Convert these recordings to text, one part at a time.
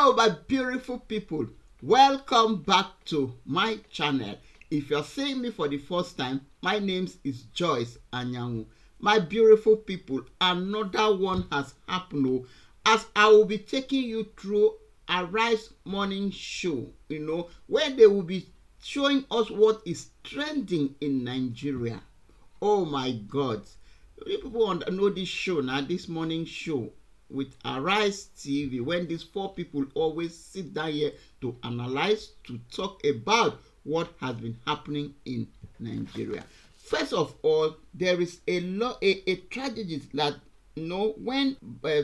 Hello my beautiful people, welcome back to my channel. If you're seeing me for the first time, my name is Joyce Anyanwu. My beautiful people, another one has happened as I will be taking you through Arise morning show, where they will be showing us what is trending in Nigeria. Oh my God, you people know this show now, this morning show with Arise TV, when these four people always sit down here to analyze, to talk about what has been happening in Nigeria. First of all, there is a tragedy that when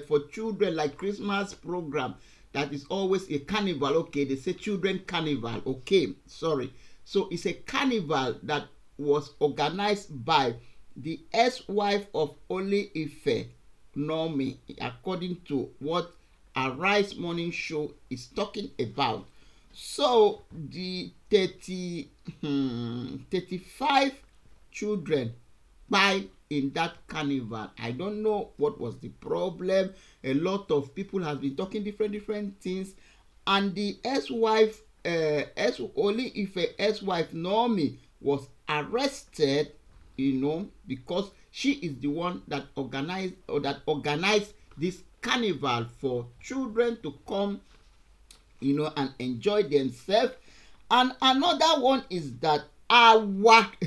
for children, like Christmas program, that is always a carnival. Okay, they say children carnival. Okay, sorry. So it's a carnival that was organized by the ex-wife of Oli Ife, Nomi, according to what Arise morning show is talking about. So the 35 children died in that carnival. I don't know what was the problem. A lot of people have been talking different things, and the ex-wife, Oli Ife ex-wife Nomi was arrested, because she is the one that organized this carnival for children to come, and enjoy themselves. And another one is that our Wike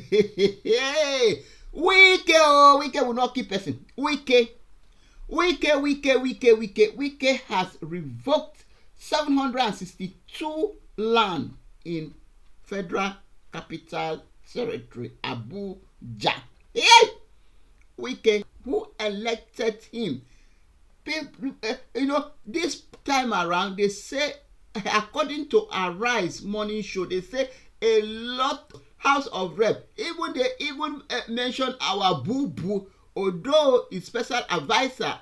will not keep person. Wike has revoked 762 land in Federal Capital Territory, Abuja. Hey! Wike, who elected him? This time around, they say, according to Arise morning show, they say a lot House of Rep, they even mention our boo-boo, although his special advisor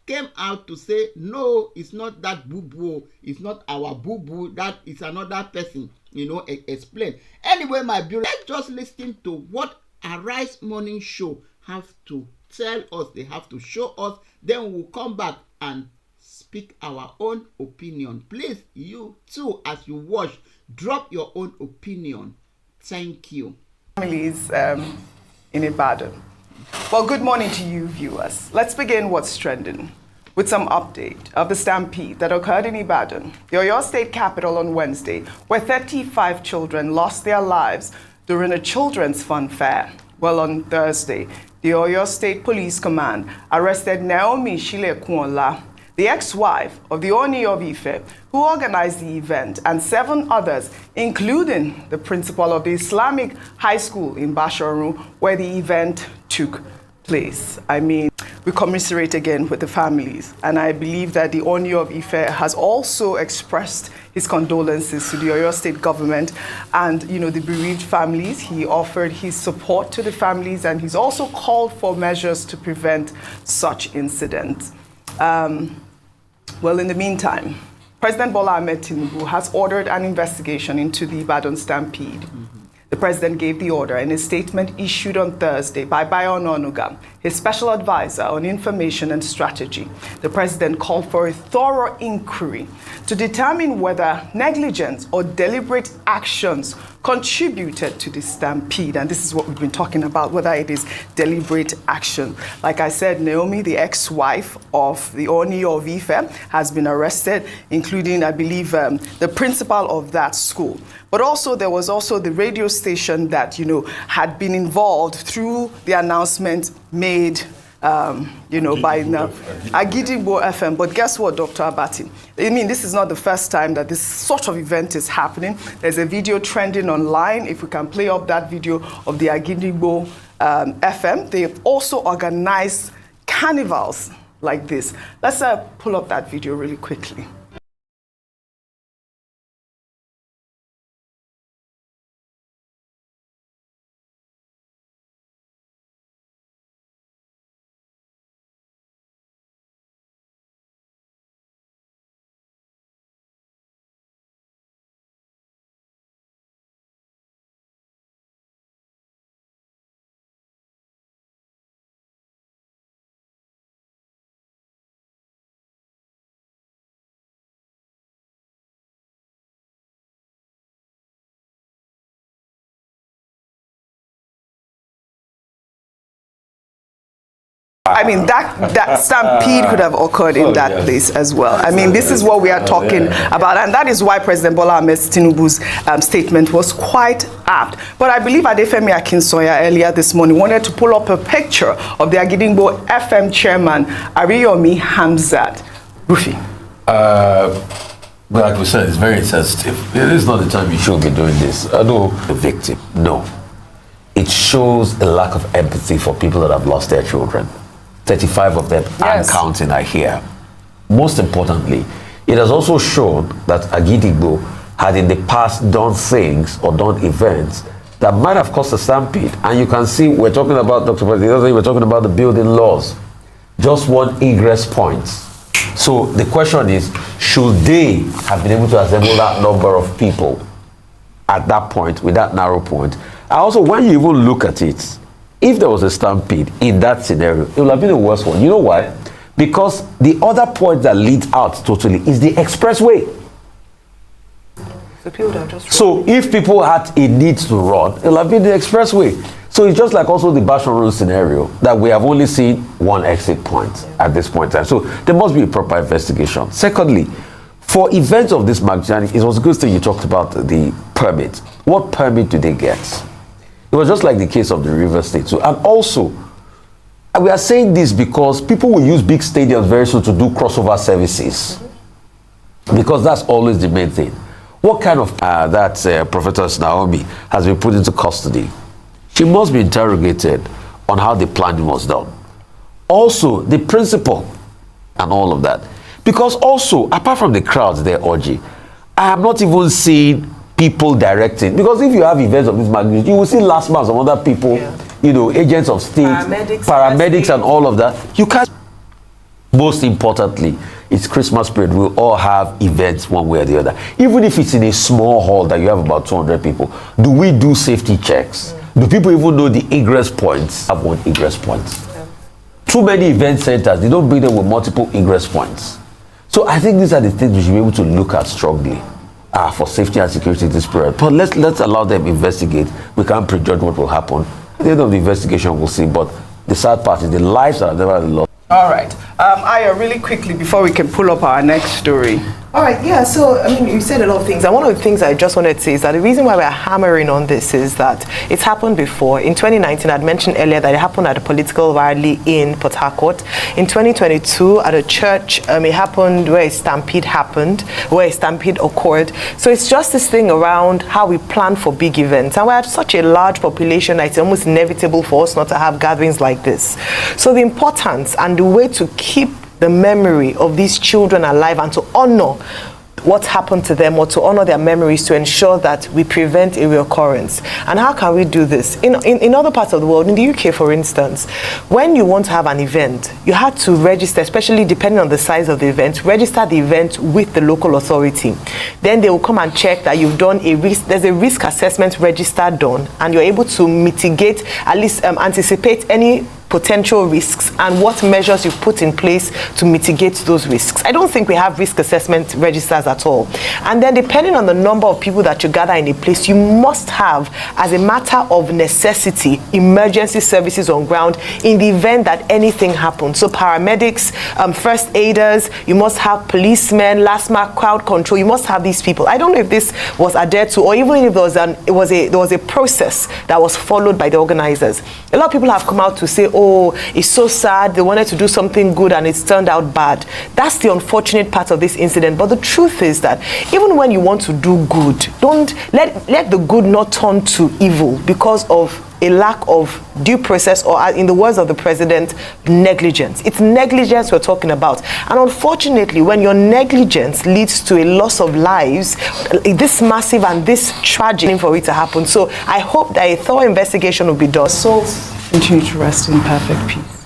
came out to say, no, it's not that boo-boo, it's not our boo-boo, that is another person, explain. Anyway, my beautiful, let's just listen to what Arise morning show have to tell us. They have to show us, then we'll come back and speak our own opinion. Please, you too, as you watch, drop your own opinion. Thank you. Families in Ibadan. Well, good morning to you viewers. Let's begin what's trending with some update of the stampede that occurred in Ibadan, the Oyo State capital, on Wednesday, where 35 children lost their lives during a children's fun fair. Well, on Thursday, the Oyo State Police Command arrested Naomi Shile-Kuola, the ex-wife of the Oni of Ife, who organized the event, and 7 others, including the principal of the Islamic High School in Basharun, where the event took place. We commiserate again with the families, and I believe that the Oni of Ife has also expressed his condolences to the Oyo State government and, the bereaved families. He offered his support to the families, and he's also called for measures to prevent such incidents. Well, in the meantime, President Bola Ahmed Tinubu has ordered an investigation into the Ibadan stampede. The president gave the order in a statement issued on Thursday by Bayo Ononuga, his special advisor on information and strategy. The president called for a thorough inquiry to determine whether negligence or deliberate actions contributed to the stampede. And this is what we've been talking about, whether it is deliberate action. Like I said, Naomi, the ex-wife of the Oni of Ife, has been arrested, including, I believe, the principal of that school. But also, there was also the radio station that, had been involved through the announcement made, by Agidigbo FM. But guess what, Dr. Abati? This is not the first time that this sort of event is happening. There's a video trending online. If we can play up that video of the Agidigbo FM. They've also organized carnivals like this. Let's pull up that video really quickly. I mean, that stampede could have occurred in that place as well. I mean, this is what we are talking about, and that is why President Bola Ahmed Tinubu's statement was quite apt. But I believe Adefemi Akinsoya earlier this morning wanted to pull up a picture of the Agidingbo FM chairman, Ariyomi Hamzat. Rufi. Like we said, it's very sensitive. It is not the time you should be doing this. I know the victim. No. It shows a lack of empathy for people that have lost their children. 35 of them and counting are here. Most importantly, it has also shown that Agidingbo had in the past done things or done events that might have caused a stampede. And you can see we're talking about, Dr. President, we're talking about the building laws. Just one egress point. So the question is, should they have been able to assemble that number of people at that point, with that narrow point? And also, when you even look at it, if there was a stampede in that scenario, it would have been the worst one. You know why? Because the other point that leads out totally is the expressway. So if people had a need to run, it would have been the expressway. So it's just like also the Bashan Road scenario that we have only seen one exit point at this point in time. So there must be a proper investigation. Secondly, for events of this magnitude, it was a good thing you talked about the permit. What permit do they get? It was just like the case of the River State. So, and also, we are saying this because people will use big stadiums very soon to do crossover services. Because that's always the main thing. What kind of Prophetess Naomi has been put into custody? She must be interrogated on how the planning was done. Also, the principle and all of that. Because also, apart from the crowds there, Oji, I have not even seen people directing. Because if you have events of this magnitude, you will see last month some other people, you know, agents of state, paramedics and all of that. You can't. Most importantly, it's Christmas period. We'll all have events one way or the other. Even if it's in a small hall that you have about 200 people, do we do safety checks? Do people even know the egress points? Have one egress point. Too many event centers, they don't bring them with multiple egress points. So I think these are the things we should be able to look at strongly for safety and security this period. But let's allow them investigate. We can't prejudge what will happen. At the end of the investigation, we'll see. But the sad part is the lives that are never lost. All right. Aya, really quickly before we can pull up our next story. All right, yeah, so, I mean, you said a lot of things. And one of the things I just wanted to say is that the reason why we're hammering on this is that it's happened before. In 2019, I'd mentioned earlier that it happened at a political rally in Port Harcourt. In 2022, at a church, it happened where a stampede occurred. So it's just this thing around how we plan for big events. And we're at such a large population that it's almost inevitable for us not to have gatherings like this. So the importance and the way to keep the memory of these children alive and to honor what happened to them, or to honor their memories, to ensure that we prevent a reoccurrence. And how can we do this? In other parts of the world, in the UK for instance, when you want to have an event, you have to register, especially depending on the size of the event, register the event with the local authority. Then they will come and check that you've done there's a risk assessment register done, and you're able to mitigate, at least anticipate any potential risks and what measures you put in place to mitigate those risks. I don't think we have risk assessment registers at all. And then depending on the number of people that you gather in a place, you must have, as a matter of necessity, emergency services on ground in the event that anything happens. So paramedics, first aiders, you must have policemen, last mile crowd control, you must have these people. I don't know if this was adhered to, or even if there was a process that was followed by the organizers. A lot of people have come out to say, oh, it's so sad, they wanted to do something good and it's turned out bad. That's the unfortunate part of this incident. But the truth is that even when you want to do good, don't let the good not turn to evil because of a lack of due process, or in the words of the president, negligence. It's negligence we're talking about. And unfortunately, when your negligence leads to a loss of lives, this massive and this tragic for it to happen. So I hope that a thorough investigation will be done. Souls continue to rest in perfect peace.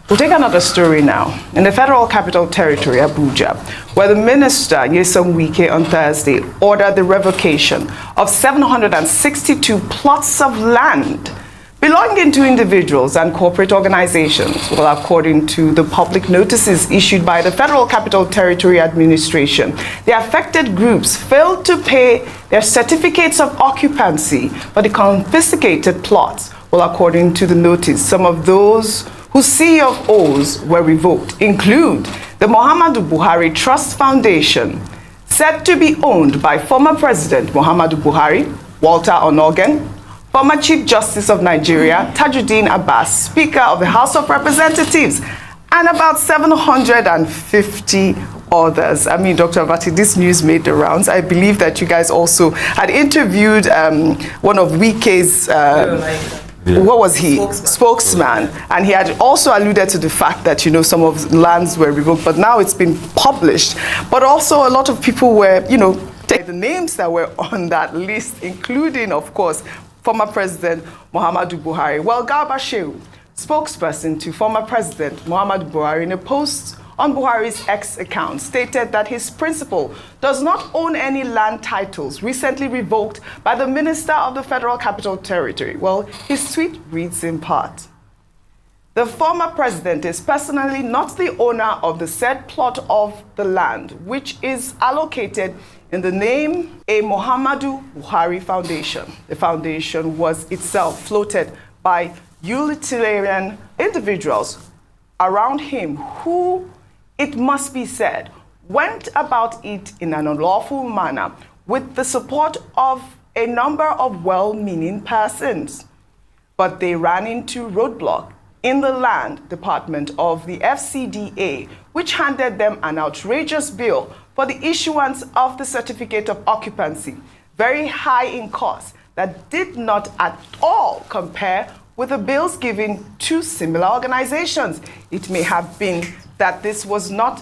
We'll take another story now. In the Federal Capital Territory, Abuja, where the Minister, Ibadan Wike, on Thursday ordered the revocation of 762 plots of land belonging to individuals and corporate organizations. Well, according to the public notices issued by the Federal Capital Territory Administration, the affected groups failed to pay their certificates of occupancy for the confiscated plots. Well, according to the notice, some of those whose CFOs were revoked include the Muhammadu Buhari Trust Foundation, said to be owned by former President Muhammadu Buhari, Walter Onogen, former Chief Justice of Nigeria, Tajuddin Abbas, Speaker of the House of Representatives, and about 750 others. I mean, Dr. Avati, this news made the rounds. I believe that you guys also had interviewed one of Wike's, what was he? Spokesman. And he had also alluded to the fact that, you know, some of the lands were revoked, but now it's been published. But also a lot of people were, you know, the names that were on that list, including, of course, former President Muhammadu Buhari. Well, Garba Shehu, spokesperson to former President Muhammadu Buhari, in a post on Buhari's X account, stated that his principal does not own any land titles recently revoked by the Minister of the Federal Capital Territory. Well, his tweet reads in part: the former president is personally not the owner of the said plot of the land, which is allocated in the name a Muhammadu Buhari Foundation. The foundation was itself floated by utilitarian individuals around him who, it must be said, went about it in an unlawful manner with the support of a number of well-meaning persons. But they ran into roadblock in the land department of the FCDA, which handed them an outrageous bill for the issuance of the certificate of occupancy, very high in cost, that did not at all compare with the bills given to similar organizations. It may have been that this was not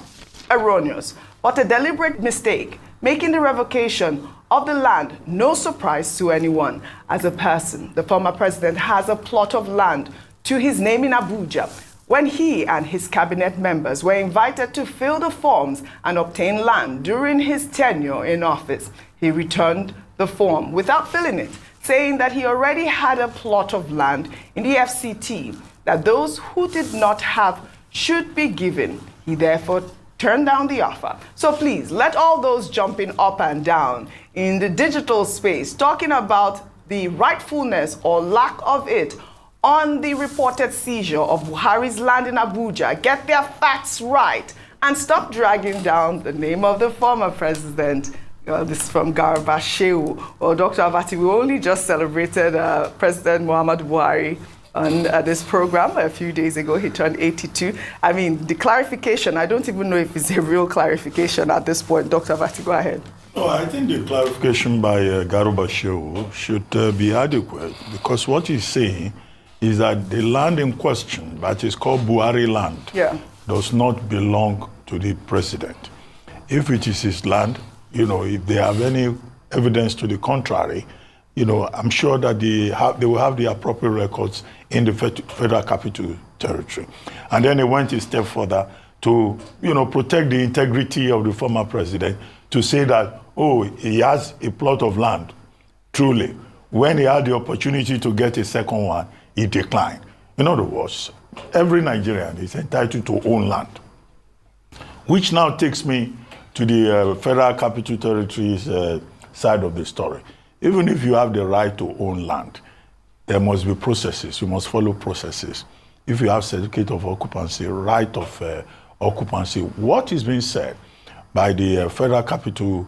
erroneous, but a deliberate mistake, making the revocation of the land no surprise to anyone. As a person, the former president has a plot of land to his name in Abuja. When he and his cabinet members were invited to fill the forms and obtain land during his tenure in office, he returned the form without filling it, saying that he already had a plot of land in the FCT that those who did not have should be given. He therefore turned down the offer. So please, let all those jumping up and down in the digital space talking about the rightfulness or lack of it on the reported seizure of Buhari's land in Abuja get their facts right and stop dragging down the name of the former president. This is from Garba Shehu. Well, Dr. Avati, we only just celebrated President Muhammadu Buhari on this program a few days ago. He turned 82. I mean, the clarification, I don't even know if it's a real clarification at this point. Dr. Avati, go ahead. No, I think the clarification by Garba Shehu should be adequate, because what he's saying is that the land in question, that is called Buhari land, does not belong to the president. If it is his land, you know, if they have any evidence to the contrary, you know, I'm sure that they will have the appropriate records in the Federal Capital Territory. And then he went a step further to, you know, protect the integrity of the former president, to say that, oh, he has a plot of land. Truly, when he had the opportunity to get a second one, he declined. In other words, every Nigerian is entitled to own land, which now takes me to the Federal Capital Territory's side of the story. Even if you have the right to own land, there must be processes. You must follow processes. If you have certificate of occupancy, right of occupancy, what is being said by the Federal Capital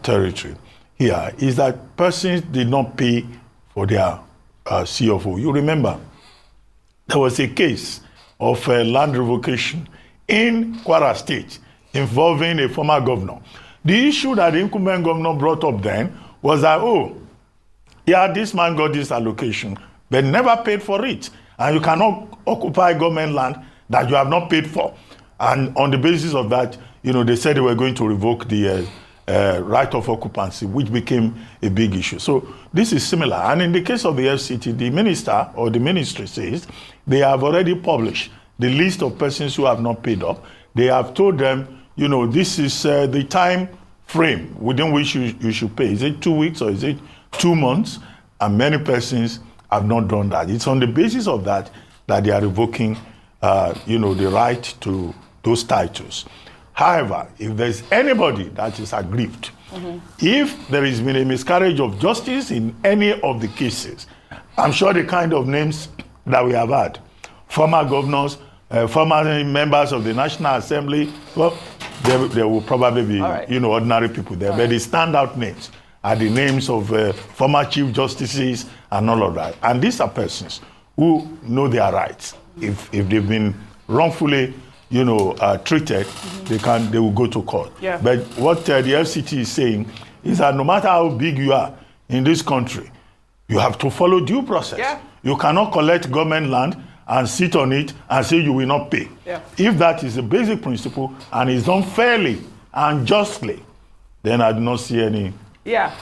Territory here is that persons did not pay for their CFO. You remember, there was a case of land revocation in Kwara State involving a former governor. The issue that the incumbent governor brought up then was that, oh, yeah, this man got this allocation, but never paid for it. And you cannot occupy government land that you have not paid for. And on the basis of that, you know, they said they were going to revoke the right of occupancy, which became a big issue. So this is similar. And in the case of the FCT, the minister or the ministry says they have already published the list of persons who have not paid up. They have told them, you know, this is the time frame within which you should pay. Is it 2 weeks or is it 2 months? And many persons have not done that. It's on the basis of that that they are revoking, you know, the right to those titles. However, if there's anybody that is aggrieved, if there has been a miscarriage of justice in any of the cases, I'm sure the kind of names that we have had, former governors, former members of the National Assembly. Well, there will probably be, ordinary people there. But the standout names are the names of former chief justices and all of that. And these are persons who know their rights. If they've been wrongfully, treated, they will go to court. Yeah. But what the FCT is saying is that no matter how big you are in this country, you have to follow due process. Yeah. You cannot collect government land and sit on it and say you will not pay. Yeah. If that is the basic principle and is done fairly and justly, then I do not see any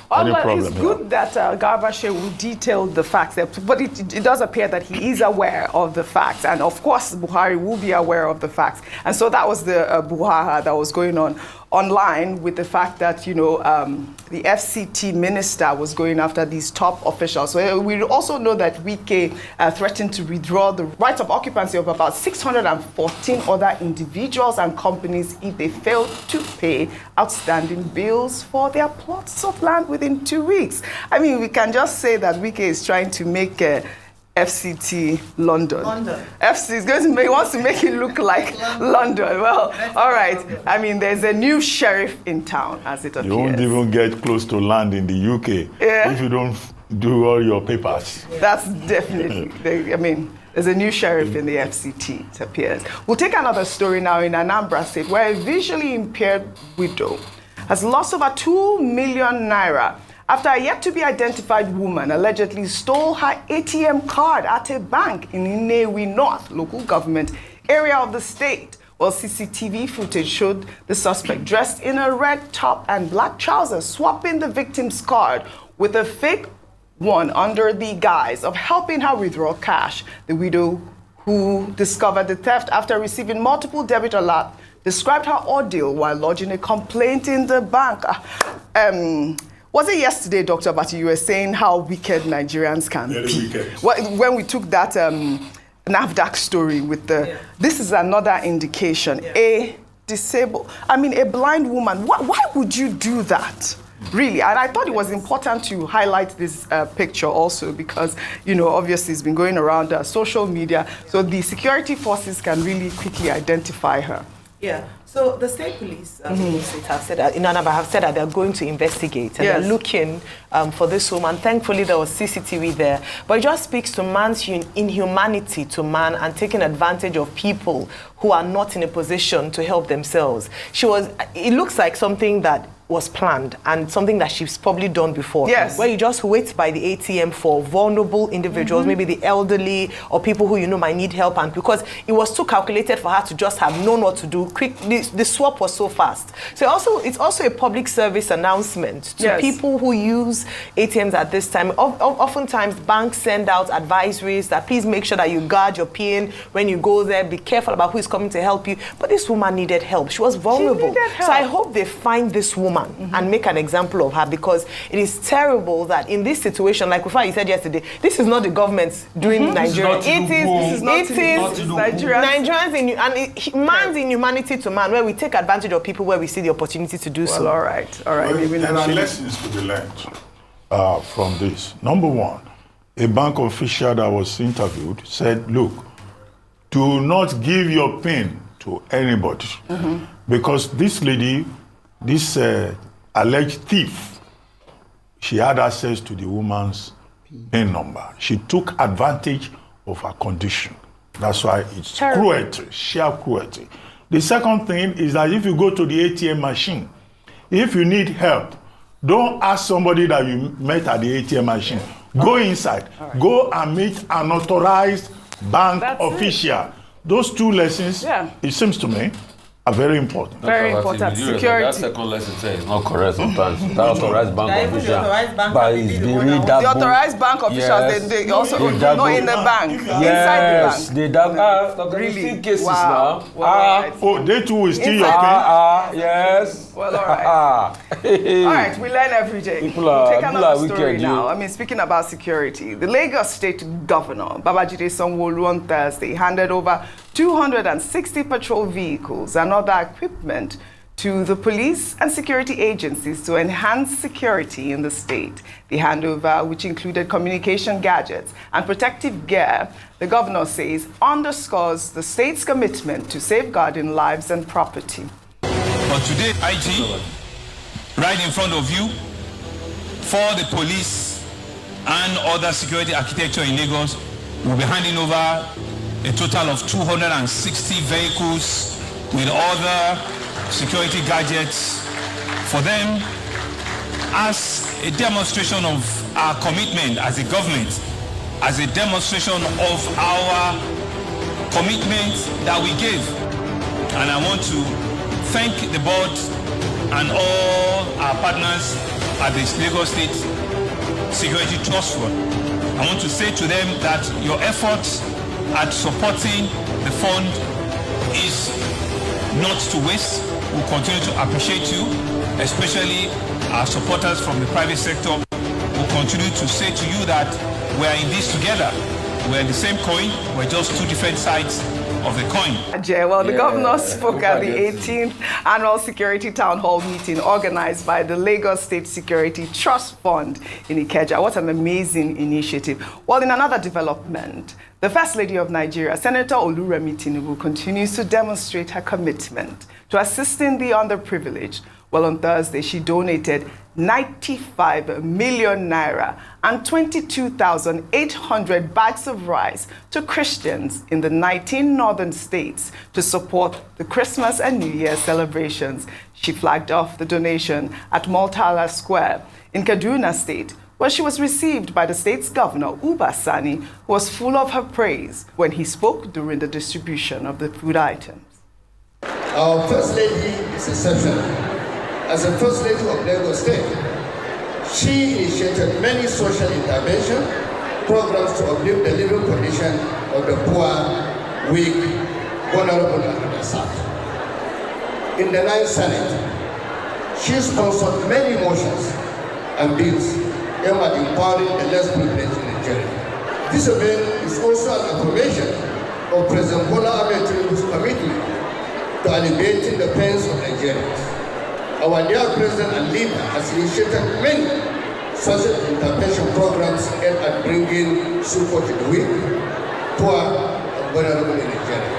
problem. It's good that Garba Shehu detailed the facts, but it does appear that he is aware of the facts, and of course Buhari will be aware of the facts. And so that was the brouhaha that was going on online with the fact that, the FCT minister was going after these top officials. So we also know that Wike threatened to withdraw the rights of occupancy of about 614 other individuals and companies if they failed to pay outstanding bills for their plots of land within 2 weeks. I mean, we can just say that Wike is trying to make FCT London. FC is going to wants to make it look like London. Well, all right. I mean, there's a new sheriff in town, as it appears. You won't even get close to land in the UK if you don't do all your papers. That's definitely. There's a new sheriff in the FCT, it appears. We'll take another story now in Anambra State, where a visually impaired widow has lost over 2 million naira after a yet-to-be-identified woman allegedly stole her ATM card at a bank in Nnewi North, local government area of the state. Well, CCTV footage showed the suspect dressed in a red top and black trousers, swapping the victim's card with a fake one under the guise of helping her withdraw cash. The widow, who discovered the theft after receiving multiple debit alerts, described her ordeal while lodging a complaint in the bank. Was it yesterday, Dr. Bati, you were saying how wicked Nigerians can be? Wicked. When we took that NAFDAC story with the... This is another indication. A blind woman. Why would you do that? Really? And I thought it was important to highlight this picture also because, obviously it's been going around social media. So the security forces can really quickly identify her. Yeah. So the state police have said that, have said that they're going to investigate and they're looking for this woman. Thankfully, there was CCTV there. But it just speaks to man's inhumanity to man and taking advantage of people who are not in a position to help themselves. It looks like something that was planned and something that she's probably done before. Yes. Where you just wait by the ATM for vulnerable individuals, maybe the elderly or people who might need help, and because it was too calculated for her to just have known what to do quick, the swap was so fast. So it's also a public service announcement to people who use ATMs at this time. Oftentimes banks send out advisories that please make sure that you guard your PIN when you go there, be careful about who is coming to help you. But this woman needed help. She was vulnerable. So I hope they find this woman and make an example of her, because it is terrible that in this situation, like you said yesterday, this is not the government doing Nigeria. It is Nigerians man's inhumanity to man, where we take advantage of people where we see the opportunity to do so. All right. Well, there are lessons to be learned from this. Number one, a bank official that was interviewed said, look, do not give your PIN to anybody, because this lady, this alleged thief, she had access to the woman's PIN number. She took advantage of her condition. That's why it's cruelty, sheer cruelty. The second thing is that if you go to the ATM machine, if you need help, don't ask somebody that you met at the ATM machine. Go inside. Go and meet an authorized bank official. Those two lessons, it seems to me, are very important. Very important. Security. That second lesson is not correct sometimes. That authorized bank official. The authorized bank officials, they also not in the bank, inside the bank. Really? Cases now. They too will steal your PIN. Yes. Well, all right. All right, we learn every day. We'll take another story now. Speaking about security, the Lagos State Governor, Babajide Sanwo-Olu, on Thursday handed over 260 patrol vehicles and other equipment to the police and security agencies to enhance security in the state. The handover, which included communication gadgets and protective gear, the governor says underscores the state's commitment to safeguarding lives and property. But today, IG, right in front of you, for the police and other security architecture in Lagos, we'll be handing over a total of 260 vehicles with other security gadgets for them as a demonstration of our commitment as a government, as a demonstration of our commitment that we gave. And I want to thank the board and all our partners at the Lagos State Security Trust Fund. I want to say to them that your efforts at supporting the fund is not to waste. We'll continue to appreciate you, especially our supporters from the private sector. We'll continue to say to you that we're in this together. We're in the same coin, we're just two different sides of the coin. Well, the governor spoke at the 18th Annual Security Town Hall meeting organized by the Lagos State Security Trust Fund in Ikeja. What an amazing initiative. Well, in another development, the First Lady of Nigeria, Senator Remi continues to demonstrate her commitment to assisting the underprivileged. Well, on Thursday, she donated 95 million naira and 22,800 bags of rice to Christians in the 19 northern states to support the Christmas and New Year celebrations. She flagged off the donation at Multala Square in Kaduna State, where she was received by the state's governor, Uba Sani, who was full of her praise when he spoke during the distribution of the food items. Our First Lady is exceptional. As a First Lady of Lagos State, she initiated many social intervention programs to uplift the living condition of the poor, weak, vulnerable, and underserved. In the 9th Senate, she sponsored many motions and bills aimed at empowering the less privileged in Nigeria. This event is also an affirmation of President Bola Ahmed Tinubu's commitment to alleviating the pains of Nigerians. Our dear President and leader has initiated many social intervention programs aimed at bringing support to the weak, poor, and vulnerable in Nigeria.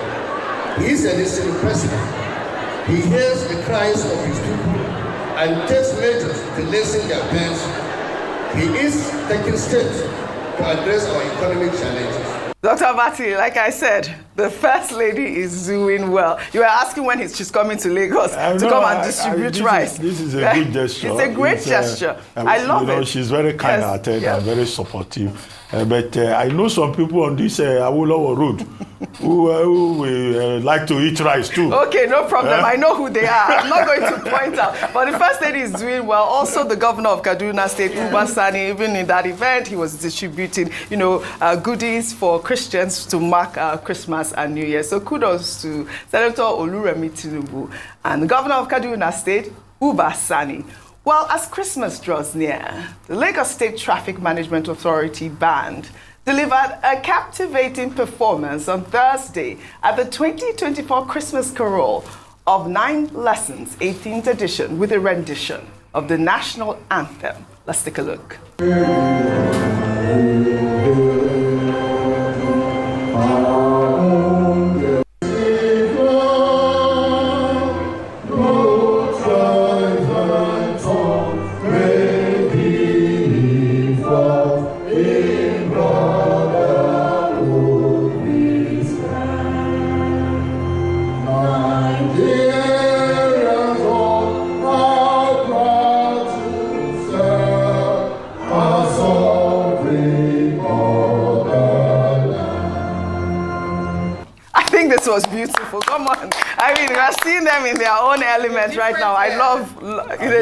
He is a listening president. He hears the cries of his people and takes measures to lessen their pains. He is taking steps to address our economic challenges. Dr. Abati, like I said, the First Lady is doing well. You were asking when she's coming to Lagos to come and distribute rice. This is a good gesture. It's a great gesture. I love it. She's very kind-hearted and very supportive. But I know some people on this Awolowo Road who like to eat rice too. Okay, no problem. I know who they are. I'm not going to point out. But the First Lady is doing well. Also, the governor of Kaduna State, Uba Sani, even in that event, he was distributing, goodies for Christians to mark Christmas and New Year. So kudos to Senator Oluremi Tinubu and the governor of Kaduna State, Uba Sani. Well, as Christmas draws near, the Lagos State Traffic Management Authority Band delivered a captivating performance on Thursday at the 2024 Christmas Carol of 9 Lessons, 18th edition, with a rendition of the national anthem. Let's take a look. This was beautiful. Come on. I mean, we are seeing them in their own element right now. I love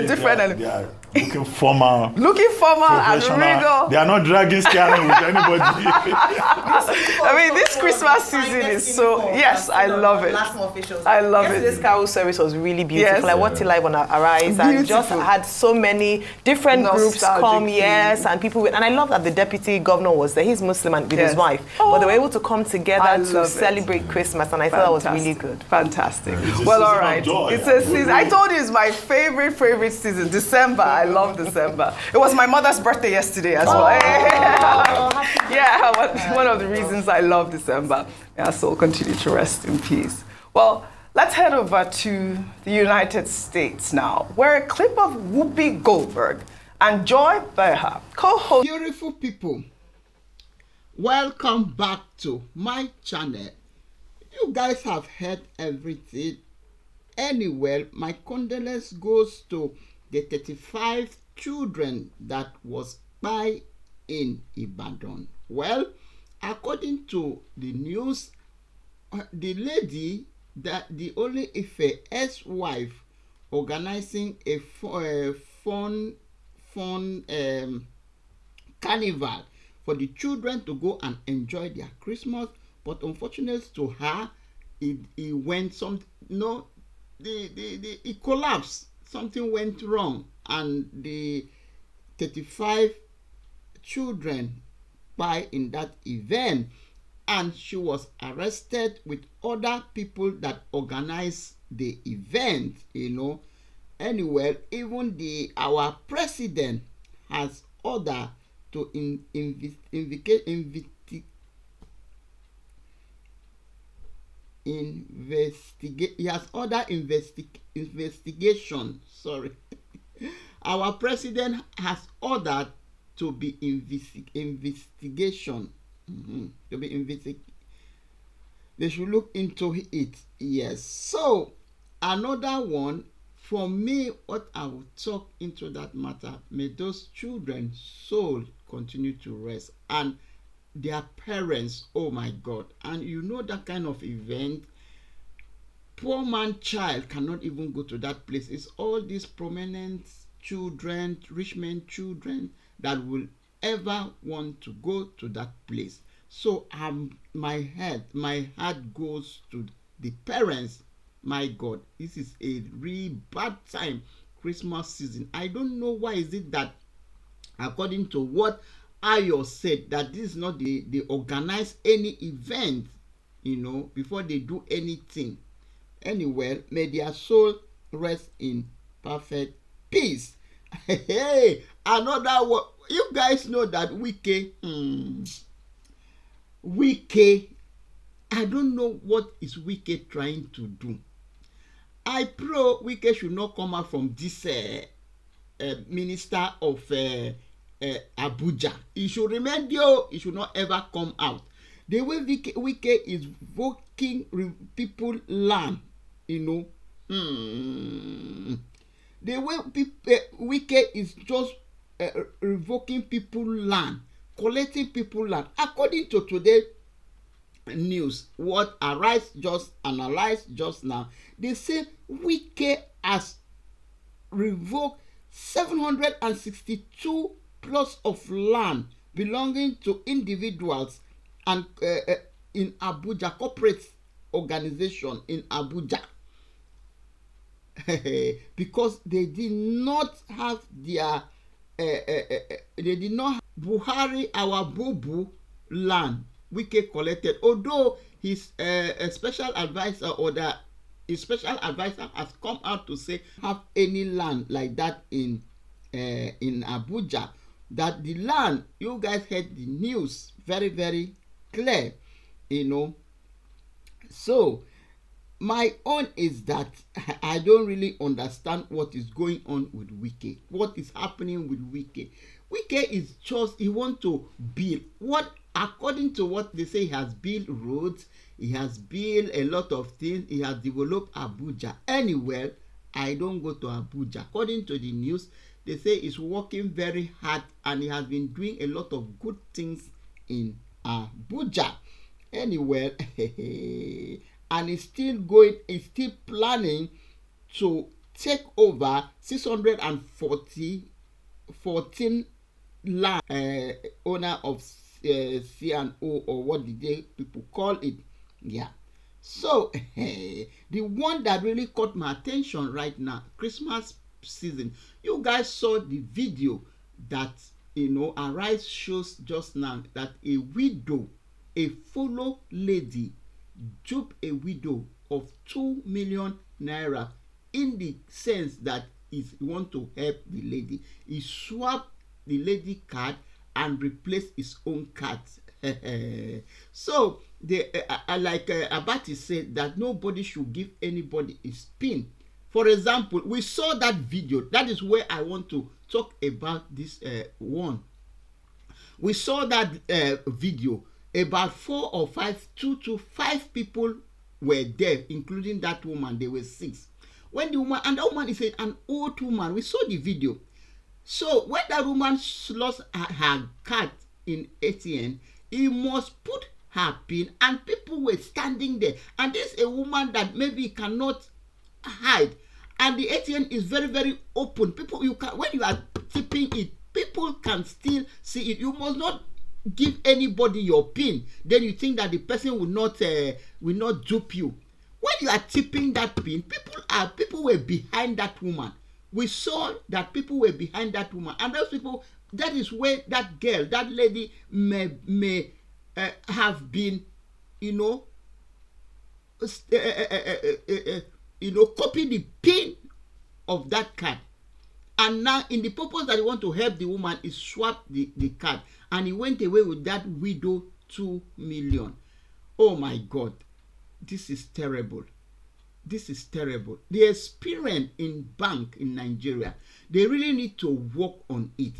different element. Looking formal. Looking formal and regal. They are not dragging steering with anybody. I mean, this Christmas season is so, yes, I love it. I love it. This carol service was really beautiful. Yes. I watched it live on Arise and just had so many different groups come, and people, and I love that the deputy governor was there. He's Muslim and with his wife. But they were able to come together to celebrate Christmas, and I thought that was really good. Fantastic. Well, all right. It's a season. I told you it's my favorite season. December. I love December. It was my mother's birthday yesterday as well. Yeah, one of the reasons I love December. Yeah, so continue to rest in peace. Well, let's head over to the United States now, where a clip of Whoopi Goldberg and Joy Behar, co-host. Beautiful people, welcome back to my channel. You guys have heard everything. Anyway, my condolence goes to the 35 children that was by in Ibadan. Well, according to the news, the lady, that the only Ife ex-wife, organizing a fun carnival for the children to go and enjoy their Christmas, but unfortunately to her, it went it collapsed. Something went wrong, and the 35 children died in that event, and she was arrested with other people that organized the event. Anyway, even our president has ordered to investigate. He has ordered investigation. Sorry, our president has ordered to be investigation. To be investigated. They should look into it. Yes. So another one for me. What I will talk into that matter. May those children's soul continue to rest, and their parents, oh my God. And that kind of event, poor man child cannot even go to that place. It's all these prominent children, rich men children that will ever want to go to that place. So my heart goes to the parents. My God, this is a really bad time, Christmas season. I don't know why is it that, according to what Ayo said, that this is not they organize any event, before they do anything. Anyway, may their soul rest in perfect peace. Hey, another one. You guys know that Wike, I don't know what is Wike trying to do. I pray Wike should not come out from this minister of Abuja. He should remain there. He should not ever come out. The way Wike is revoking people land, the way Wike is just revoking people land, collecting people land. According to today news, what Arise just analyzed just now, they say Wike has revoked 762 plots of land belonging to individuals and in Abuja, corporate organization in Abuja, because they did not have their they did not have Buhari, our Bubu land. Wike collected, although his special advisor his special advisor has come out to say have any land like that in Abuja. That the land, you guys heard the news very, very clear, So my own is that I don't really understand what is going on with Wike. What is happening with Wike? Wike is just, he want to build. According to what they say, he has built roads, he has built a lot of things, he has developed Abuja. Anyway, I don't go to Abuja. According to the news, they say he's working very hard and he has been doing a lot of good things in Abuja. Anyway, and he's still planning to take over 614 land owner of C&O, or what did they people call it? Yeah. So the one that really caught my attention right now, Christmas season, you guys saw the video that Arise shows just now, that a widow, a fellow lady, duped a widow of 2 million naira in the sense that he want to help the lady. He swapped the lady card and replaced his own cards. So like Abati said, that nobody should give anybody a spin. For example, we saw that video. That is where I want to talk about this one. We saw that video. About 2 to 5 people were there, including that woman. They were 6. When the woman, and the woman is an old woman, we saw the video. So when that woman lost her card in ATM, he must put her pin, and people were standing there. And this is a woman that maybe cannot hide, and the ATM is very, very open. People, you can, when you are tipping it, people can still see it. You must not give anybody your pin. Then you think that the person will not dupe you. When you are tipping that pin, people were behind that woman. We saw that people were behind that woman, and those people, that is where that girl, that lady may have been, copy the pin of that card. And now, in the purpose that he want to help the woman, he swapped the card, and he went away with that widow 2 million. Oh my God, this is terrible. This is terrible. The experience in bank in Nigeria, they really need to work on it.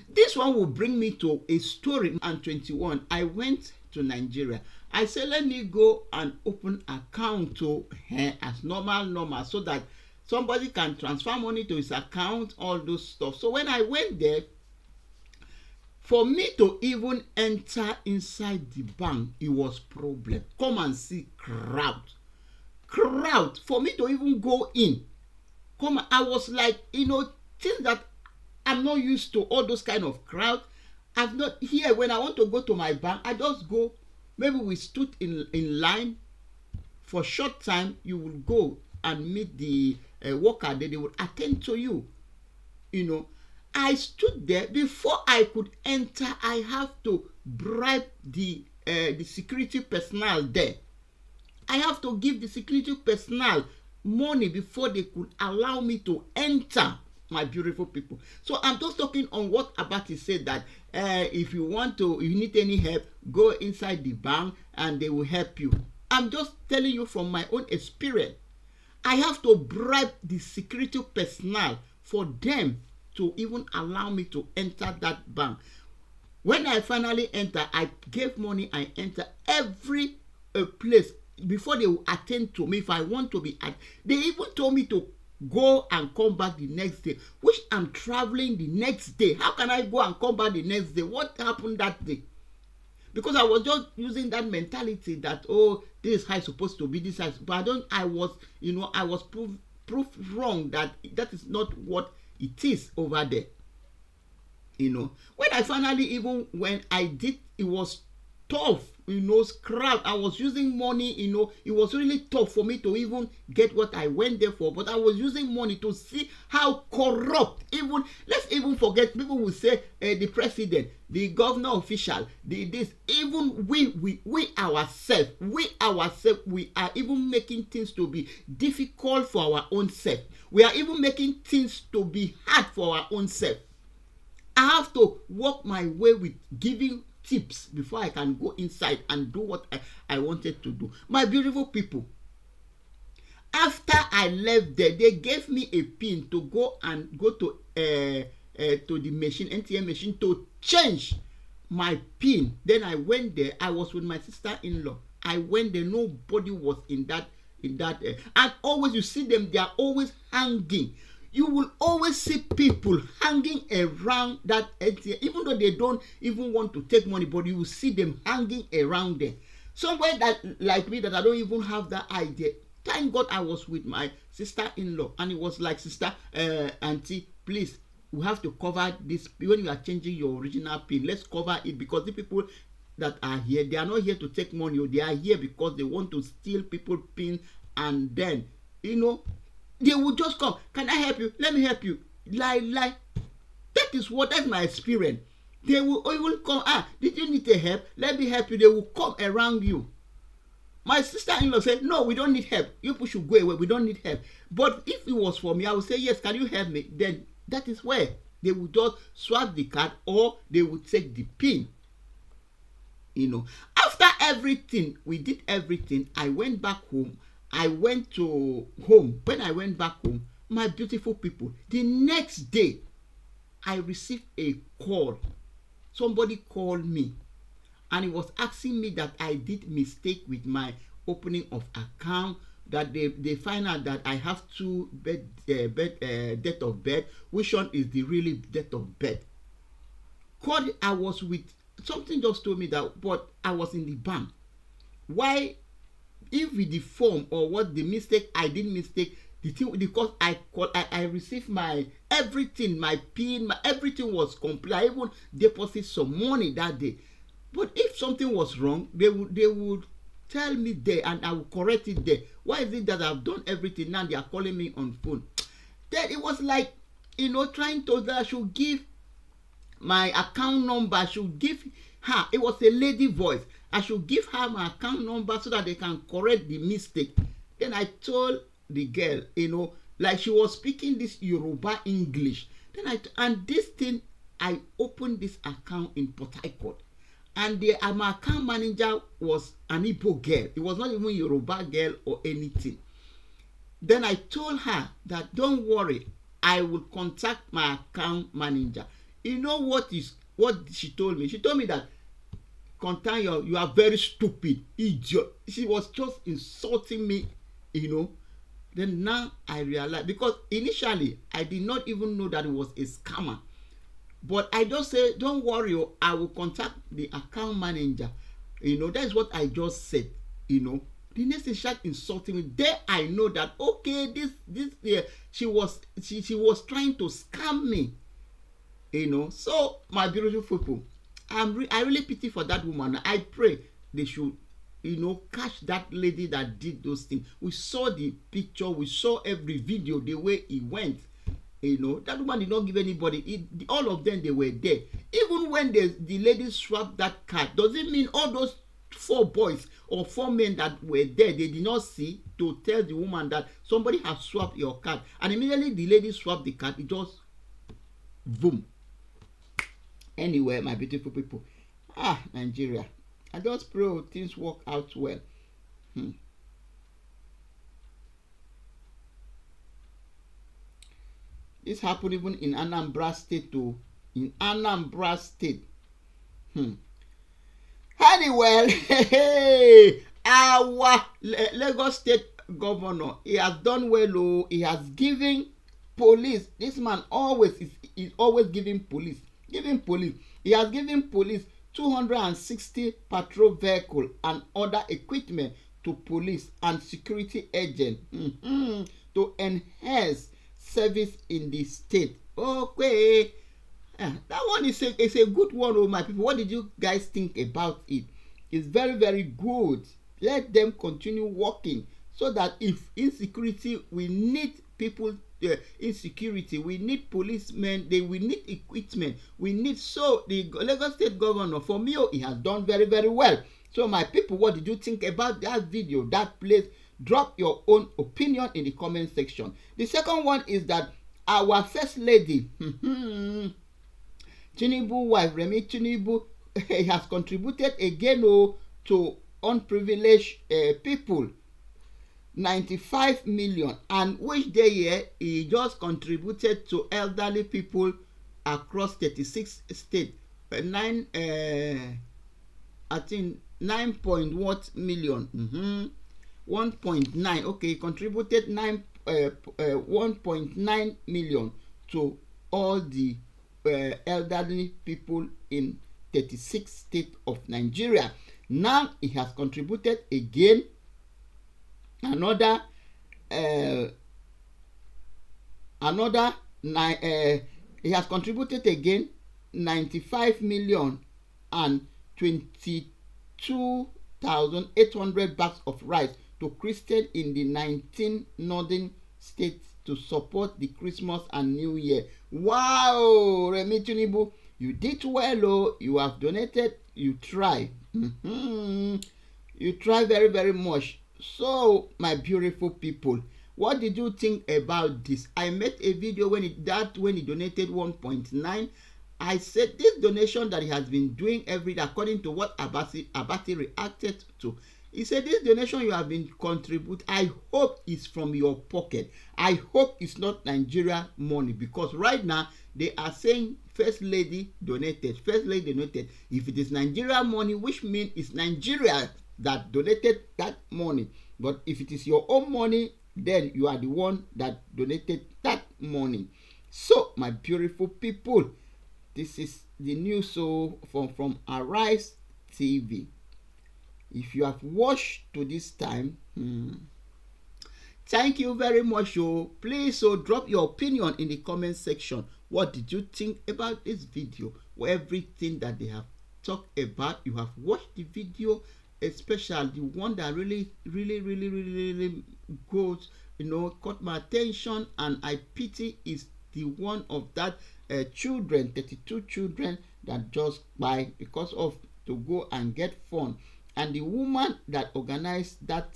This one will bring me to a story. In 21, I went to Nigeria. I said, let me go and open account to her as normal, so that somebody can transfer money to his account, all those stuff. So when I went there, for me to even enter inside the bank, it was problem. Come and see crowd. For me to even go in. I was like, things that I'm not used to, all those kind of crowd. I've not here. When I want to go to my bank, I just go. Maybe we stood in line for a short time. You will go and meet the worker. They will attend to you. I stood there. Before I could enter, I have to bribe the security personnel there. I have to give the security personnel money before they could allow me to enter, my beautiful people. So I'm just talking on what Abati said, that if you need any help, go inside the bank and they will help you. I'm just telling you from my own experience. I have to bribe the security personnel for them to even allow me to enter that bank. When I finally enter, I gave money, I enter every place. Before they will attend to me, if I want to be they even told me to go and come back the next day, which I'm traveling the next day. How can I go and come back the next day? What happened that day? Because I was just using that mentality that, this is how it's supposed to be, this is, but I was proved wrong, that is not what it is over there. When I finally, even when I did, it was tough, crowd. I was using money, it was really tough for me to even get what I went there for, but I was using money to see how corrupt, let's even forget, people will say the president, the governor official, even we ourselves, we are even making things to be difficult for our own self. We are even making things to be hard for our own self. I have to work my way with giving tips before I can go inside and do what I wanted to do. My beautiful people, after I left there, they gave me a pin to go to the machine, NTM machine, to change my pin. Then I went there. I was with my sister-in-law. I went there. Nobody was in that. And always you see them. They are always hanging. You will always see people hanging around that ATM, even though they don't even want to take money, but you will see them hanging around there. Somewhere that, like me, that I don't even have that idea. Thank God I was with my sister-in-law, and it was like, sister, auntie, please, we have to cover this. When you are changing your original pin, let's cover it, because the people that are here, they are not here to take money. They are here because they want to steal people's pin, and then, they will just come. Can I help you? Let me help you. Lie. That's my experience. They will even come. Did you need a help? Let me help you. They will come around you. My sister-in-law said, no, we don't need help. You people should go away. We don't need help. But if it was for me, I would say, yes, can you help me? Then that is where they would just swap the card or they would take the pin. After everything, we did everything. I went back home. I went to home. When I went back home, my beautiful people, the next day, I received a call. Somebody called me and he was asking me that I did mistake with my opening of account, that they find out that I have two date of birth. Which one is the really date of birth? Called, I was with, something just told me that, but I was in the bank. Why, if with the form or what the mistake, I did mistake, the thing, because I received my everything, my PIN, everything was complete. I even deposited some money that day. But if something was wrong, they would tell me there and I will correct it there. Why is it that I've done everything now they are calling me on phone? Then it was like, trying to, that I should give my account number, I should give her, it was a lady voice, I should give her my account number so that they can correct the mistake. Then I told the girl, like she was speaking this Yoruba English. Then and this thing, I opened this account in Port Harcourt. And my account manager was an Igbo girl. It was not even Yoruba girl or anything. Then I told her that don't worry, I will contact my account manager. You know what she told me? She told me that, contact you are very stupid, idiot. She was just insulting me, Then now I realized, because initially I did not even know that it was a scammer. But I just say, don't worry, I will contact the account manager. That's what I just said. The next thing, she insulting me. There I know that, okay, she was trying to scam me. So my beautiful people, I really pity for that woman. I pray they should, catch that lady that did those things. We saw the picture, we saw every video, the way it went. That woman did not give anybody. All of them, they were there. Even when the lady swapped that card, does it mean all those 4 boys or 4 men that were there, they did not see to tell the woman that somebody has swapped your card? And immediately the lady swapped the card, it just boom. Anyway, my beautiful people, Nigeria, I just pray things work out well. This happened even in Anambra State too. In Anambra State. Anyway, our Lagos State governor, he has done well. He has given police. This man is always giving police. He has given police 260 patrol vehicle and other equipment to police and security agents to enhance service in the state. Okay, that one is a good one, my people. What did you guys think about it? It's very, very good. Let them continue working, so that if insecurity, we need people. Insecurity, we need policemen, we need equipment, we need. So the Lagos State governor, for me, he has done very, very well. So my people, what did you think about that video, that place? Drop your own opinion in the comment section. The second one is that our first lady, Tinubu wife Remi Tinubu, has contributed again to unprivileged people 95 million, and which day he just contributed to elderly people across 36 states. I think 9 million. 1.9. Okay, contributed 1.9 million to all the elderly people in 36 states of Nigeria. Now he has contributed again another he has contributed again 95 million and 22,800 bags of rice to Christians in the 19 northern states to support the Christmas and New Year. Wow, Remi Tinubu, you did well. You have donated, you try. You try very, very much. So, my beautiful people, what did you think about this? I made a video when he donated 1.9. I said this donation that he has been doing every day, according to what Abati reacted to. He said this donation you have been contribute, I hope it's from your pocket. I hope it's not Nigeria money, because right now they are saying First Lady donated. First Lady donated. If it is Nigeria money, which means it's Nigeria that donated that money. But if it is your own money, then you are the one that donated that money. So, my beautiful people, this is the news from Arise TV. If you have watched to this time, thank you very much. Please drop your opinion in the comment section. What did you think about this video? Everything that they have talked about, you have watched the video, especially the one that really goes, caught my attention, and I pity is the one of that children, 32 children that just buy because of to go and get fun. And the woman that organized that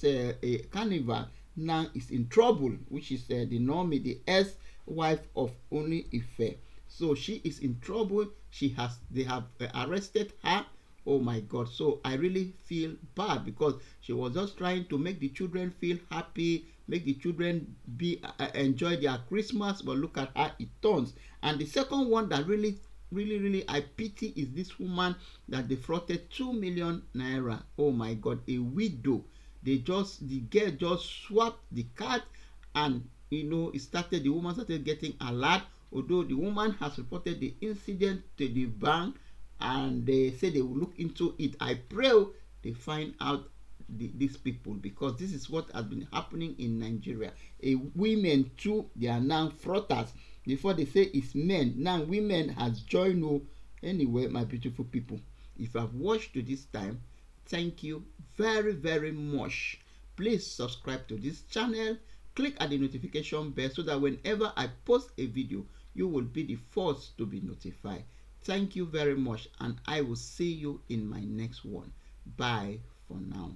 carnival now is in trouble, which is the Normie, the ex-wife of Oni Ife. So she is in trouble. They have arrested her. Oh my God. So I really feel bad, because she was just trying to make the children feel happy, make the children enjoy their Christmas, but look at how it turns. And the second one that really I pity is this woman that defrauded 2 million naira. Oh my God, a widow. The girl just swapped the card, and the woman started getting alert. Although the woman has reported the incident to the bank, and they say they will look into it. I pray they find out these people, because this is what has been happening in Nigeria. Women too, they are now fraudsters. Before they say it's men, now women has joined. Anyway, my beautiful people, if you have watched to this time, thank you very, very much. Please subscribe to this channel, click at the notification bell, so that whenever I post a video, you will be the first to be notified. Thank you very much, and I will see you in my next one. Bye for now.